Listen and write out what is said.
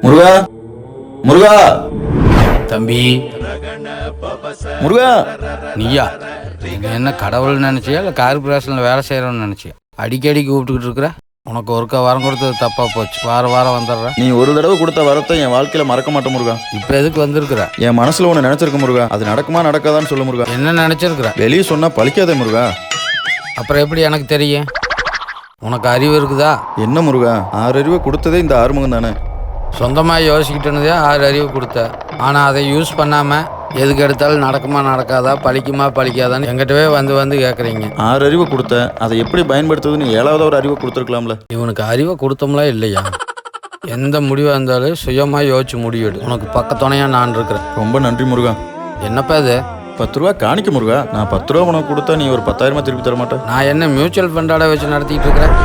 முருகா, முருகா, தம்பி. முருகா. நீயா? நீங்க என்ன கடவுள் நினைச்சியா இல்லை கார்பரேஷன்ல வேலை செய்யறோம்னு நினைச்சியா? அடிக்கடி கூப்பிட்டுக்கிட்டு இருக்கிற. உனக்கு ஒருக்கா வரம் கொடுத்தது தப்பா போச்சு. வாரம் வந்துடுற. நீ ஒரு தடவை கொடுத்த வரத்தை என் வாழ்க்கையில மறக்க மாட்டேன் முருகா. இப்ப எதுக்கு வந்திருக்கிற? என் மனசுல ஒண்ணு நினைச்சிருக்க முருகா. அது நடக்குமா நடக்காதான்னு சொல்லு முருகா. என்ன நினைச்சிருக்கிற? வெளியே சொன்னா பழிக்காதே முருகா. அப்புறம் எப்படி எனக்கு தெரியும்? உனக்கு அறிவு இருக்குதா? என்ன முருகா, 6 அறிவை கொடுத்ததே இந்த ஆறுமுகம் தானே. சொந்தமாக யோசிக்கிட்டே 6 அறிவு கொடுத்த. ஆனால் அதை யூஸ் பண்ணாமல் எதுக்கு எடுத்தாலும் நடக்குமா நடக்காதா, பழிக்குமா பழிக்காதான்னு எங்கிட்டவே வந்து கேட்குறீங்க. 6 அறிவை கொடுத்த, அதை எப்படி பயன்படுத்துறதுன்னு 7வது ஒரு அறிவை கொடுத்துருக்கலாம்ல. இவனுக்கு அறிவை கொடுத்தோம்ல இல்லையா? எந்த முடிவாக இருந்தாலும் சுயமாக யோசிச்சு முடிவெடு. உனக்கு பக்கத்துணையாக நான் இருக்கிறேன். ரொம்ப நன்றி முருகா. என்னப்பா இது? 10 ரூபா காணிக்க முருகா. நான் 10 ரூபா உனக்கு கொடுத்தா நீ ஒரு 10,000 திருப்பி தர மாட்டேன். நான் என்ன மியூச்சுவல் ஃபண்டாட வச்சு நடத்திட்டு இருக்கிறேன்?